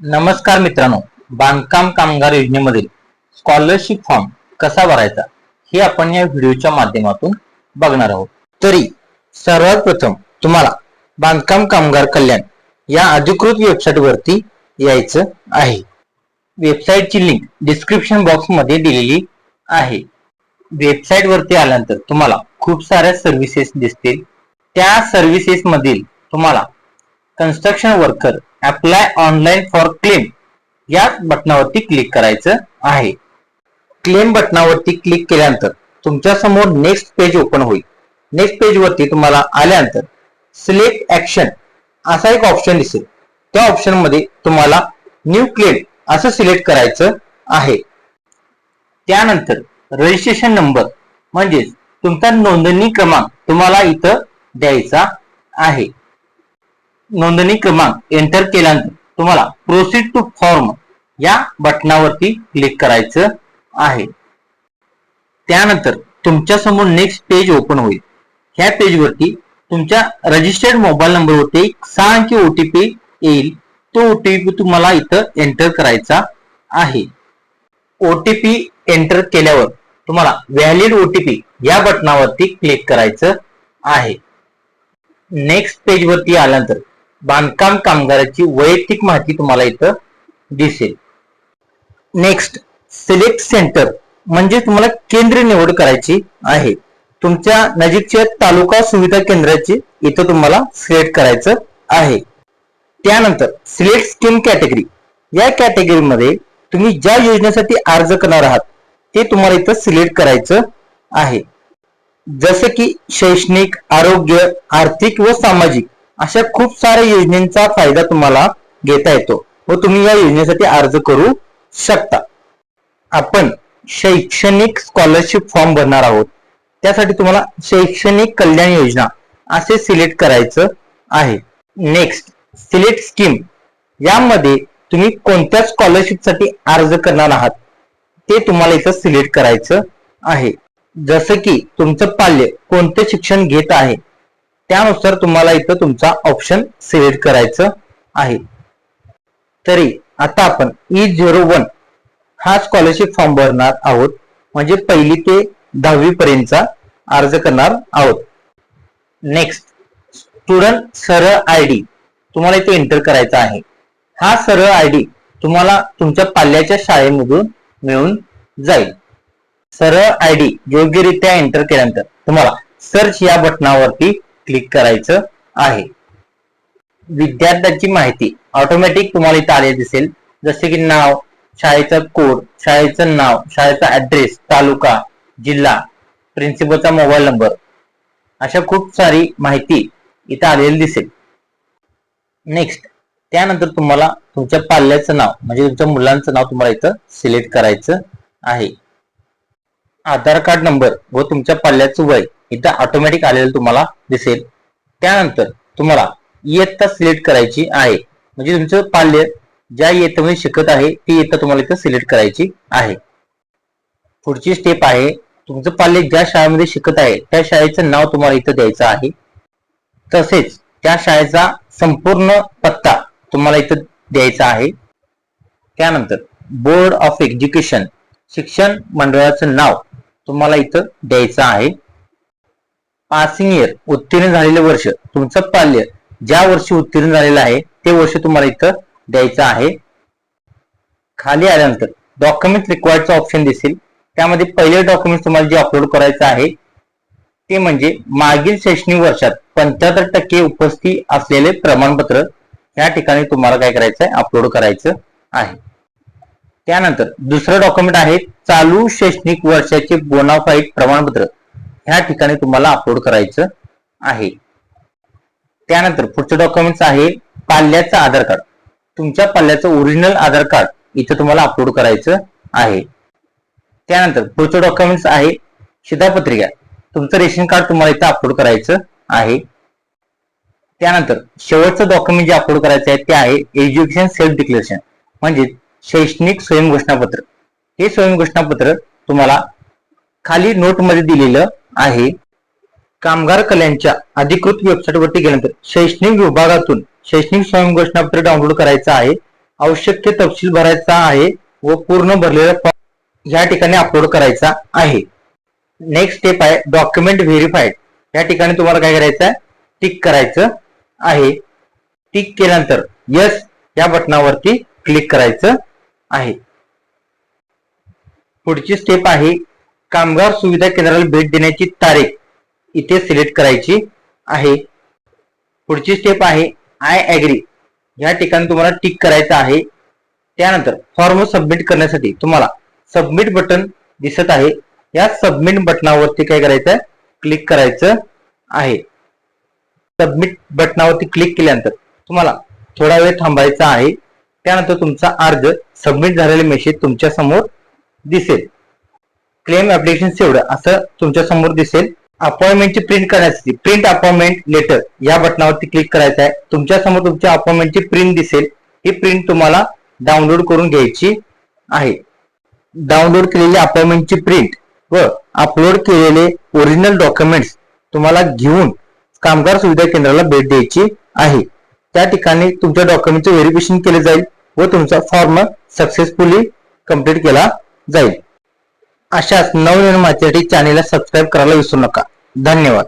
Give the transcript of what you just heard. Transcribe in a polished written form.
नमस्कार मित्रांनो, बांधकाम कामगार योजनेमधील स्कॉलरशिप फॉर्म कसा भरायचा हे आपण या व्हिडिओच्या माध्यमातून बघणार आहोत। तरी सर्वात प्रथम तुम्हाला बांधकाम कामगार कल्याण या अधिकृत वेबसाईट वरती यायचं आहे। वेबसाईटची लिंक डिस्क्रिप्शन बॉक्स मध्ये दिलेली आहे। वेबसाईट वरती आल्यानंतर तुम्हाला खूप साऱ्या सर्व्हिसेस दिसतील। त्या सर्व्हिसेस मधील तुम्हाला construction worker apply online for claim या बटनावरती क्लिक करायचं आहे। क्लेम बटनावरती क्लिक केल्यानंतर तुमच्या समोर नेक्स्ट पेज ओपन होईल। नेक्स्ट पेज वरती तुम्हाला आल्यानंतर सिलेक्ट ऍक्शन असा एक ऑप्शन दिसेल। त्या ऑप्शन मध्ये तुम्हाला न्यू क्लेम असं सिलेक्ट करायचं आहे। त्यानंतर रजिस्ट्रेशन नंबर म्हणजे तुमचा नोंदणी क्रमांक तुम्हाला इथं द्यायचा आहे। नोंदणी क्रमांक एंटर केल्यानंतर तुम्हाला प्रोसीड टू फॉर्म या बटनावरती क्लिक करायचं आहे। त्यानंतर तुमच्या समोर नेक्स्ट पेज ओपन होईल। ह्या पेज वरती तुमच्या रजिस्टर्ड मोबाईल नंबर वरती 6 अंकी ओटीपी येईल। तो ओटीपी तुम्हाला इथं एंटर करायचा आहे। ओटीपी एंटर केल्यावर तुम्हाला व्हॅलिड ओटीपी या बटनावरती क्लिक करायचं आहे। नेक्स्ट पेज वरती आल्यानंतर बांधकाम कामगाराची वैयक्तिक माहिती तुम्हाला इथं दिसेल। नेक्स्ट सिलेक्ट सेंटर म्हणजे तुम्हाला केंद्र निवड करायची आहे। तुमच्या नजीकच्या तालुका सुविधा केंद्राची इथं तुम्हाला सिलेक्ट करायचं आहे। त्यानंतर सिलेक्ट स्कीम कॅटेगरी या कॅटेगरीमध्ये तुम्ही ज्या योजनेसाठी अर्ज करणार आहात ते तुम्हाला इथं सिलेक्ट करायचं आहे। जसे की शैक्षणिक, आरोग्य, आर्थिक व सामाजिक अशा खूप साऱ्या योजनांचा फायदा तुम्हाला घेता येतो व तुम्ही या योजनेसाठी अर्ज करू शकता। आपण शैक्षणिक स्कॉलरशिप फॉर्म भरणार आहोत। त्यासाठी तुम्हाला शैक्षणिक कल्याण योजना असे सिलेक्ट करायचं आहे। नेक्स्ट सिलेक्ट स्कीम यामध्ये तुम्ही कोणत्या स्कॉलरशिपसाठी अर्ज करणार आहात ते तुम्हाला इथं सिलेक्ट करायचं आहे। जसं की तुमचं पाल्य कोणते शिक्षण घेत आहे त्यानुसार तुम्हाला इथं तुमचा ऑप्शन सिलेक्ट करायचं आहे। तरी आता आपण E01 हा स्कॉलरशिप फॉर्म भरणार आहोत, म्हणजे 1ली ते 10वी पर्यंतचा अर्ज करणार आहोत। नेक्स्ट स्टुडंट सरळ आयडी तुम्हाला इथे एंटर करायचा आहे। हा सरळ आयडी तुम्हाला तुमच्या पाल्याच्या शाळेमधून मिळून जाईल। सरळ आयडी योग्यरित्या एंटर केल्यानंतर तुम्हाला सर्च या बटनावरती क्लिक करायचं आहे। विद्यार्थ्याची माहिती ऑटोमॅटिक तुम्हाला इथे आले दिसेल, जसे की नाव, शाळेचा कोड, शाळेचं नाव, शाळेचा ऍड्रेस, तालुका, जिल्हा, प्रिन्सिपलचा मोबाईल नंबर अशा खूप सारी माहिती इथे आलेली दिसेल। नेक्स्ट त्यानंतर तुम्हाला तुमच्या पाल्याचं नाव म्हणजे तुमच्या मुलांचं नाव तुम्हाला इथं सिलेक्ट करायचं आहे। आधार कार्ड नंबर व तुमच्या पाल्याचं वय इथं ऑटोमॅटिक आलेलं तुम्हाला दिसेल। त्यानंतर तुम्हाला इयत्ता सिलेक्ट करायची आहे, म्हणजे तुमचं पाल्य ज्या इयत्तेमध्ये शिकत आहे ती इयत्ता तुम्हाला इथं सिलेक्ट करायची आहे। पुढची स्टेप आहे तुमचं पाल्य ज्या शाळेमध्ये शिकत आहे त्या शाळेचं नाव तुम्हाला इथं द्यायचं आहे। तसेच त्या शाळेचा संपूर्ण पत्ता तुम्हाला इथं द्यायचा आहे। त्यानंतर बोर्ड ऑफ एज्युकेशन शिक्षण मंडळाचं नाव तुम्हाला इथं द्यायचं आहे। पासिंग इयर उत्तीर्ण झालेले वर्ष, तुमचं पाल्य ज्या वर्षी उत्तीर्ण झालेलं आहे ते वर्ष तुम्हाला इथं द्यायचं आहे। खाली आल्यानंतर डॉक्युमेंट रिक्वायर्डचा ऑप्शन दिसेल। त्यामध्ये पहिले डॉक्युमेंट तुम्हाला जे अपलोड करायचं आहे ते म्हणजे मागील शैक्षणिक वर्षात 75% उपस्थिती असलेले प्रमाणपत्र या ठिकाणी तुम्हाला काय करायचं आहे, अपलोड करायचं आहे। त्यानंतर दुसरं डॉक्युमेंट आहे चालू शैक्षणिक वर्षाचे बोनाफाईड प्रमाणपत्र, ह्या ठिकाणी तुम्हाला अपलोड करायचं आहे। त्यानंतर पुढचं डॉक्युमेंट्स आहे पाल्याचं आधार कार्ड, तुमच्या पाल्याचं ओरिजिनल आधार कार्ड इथं तुम्हाला अपलोड करायचं आहे। त्यानंतर पुढचं डॉक्युमेंट्स आहे शिधापत्रिका, तुमचं रेशन कार्ड तुम्हाला इथं अपलोड करायचं आहे। त्यानंतर शेवटचं डॉक्युमेंट जे अपलोड करायचं आहे ते आहे एज्युकेशन सेल्फ डिक्लेरेशन म्हणजे शैक्षणिक स्वयंघोषणापत्र। हे स्वयंघोषणापत्र तुम्हाला खाली नोट मध्ये दिलेलं आहे। कामगार कल्याणच्या अधिकृत वेबसाईट वरती गेल्यानंतर शैक्षणिक विभागातून शैक्षणिक स्वयंघोषणापत्र डाउनलोड करायचं आहे। आवश्यक ते तपशील भरायचा आहे व पूर्ण भरलेला फॉर्म या ठिकाणी अपलोड करायचा आहे. नेक्स्ट स्टेप आहे डॉक्युमेंट व्हेरीफाईड. या ठिकाणी तुम्हाला काय करायचं आहे, टिक करायचं आहे. टिक केल्यानंतर यस या बटनावरती क्लिक करायचं आहे. पुढची स्टेप आहे कामगार सुविधा केंद्राला भेट देण्याची तारीख इथे सिलेक्ट करायची आहे. पुढची स्टेप आहे आय ऍग्री. या ठिकाणी तुम्हाला टिक करायचं आहे. त्यानंतर फॉर्म सबमिट करण्यासाठी तुम्हाला सबमिट बटन दिसत आहे. या सबमिट बटनावरती काय करायचं आहे, क्लिक करायचं आहे. सबमिट बटनावरती क्लिक केल्यानंतर तुम्हाला थोडा वेळ थांबायचा आहे. त्यानंतर तुमचा अर्ज सबमिट झालेले मेसेज तुमच्या समोर दिसेल. क्लेम ऍप्लिकेशन सेव्ड असं तुमच्या समोर दिसेल. अपॉइंटमेंटची प्रिंट करण्यासाठी प्रिंट अपॉइंटमेंट लेटर या बटनावरती क्लिक करायचं आहे. तुमच्या समोर तुमच्या अपॉइंटमेंटची प्रिंट दिसेल. ही प्रिंट तुम्हाला डाउनलोड करून घ्यायची आहे. डाउनलोड केलेली अपॉइंटमेंटची प्रिंट व अपलोड केलेले ओरिजिनल डॉक्युमेंट्स तुम्हाला घेऊन कामगार सुविधा केंद्राला भेट द्यायची आहे. त्या ठिकाणी तुमच्या डॉक्युमेंटचे व्हेरिफिकेशन केले जाईल व तुमचा फॉर्म सक्सेसफुली कंप्लीट केला जाईल. अशाच नवनवीन माहितीसाठी चॅनेलला सबस्क्राईब करायला विसरू नका. धन्यवाद.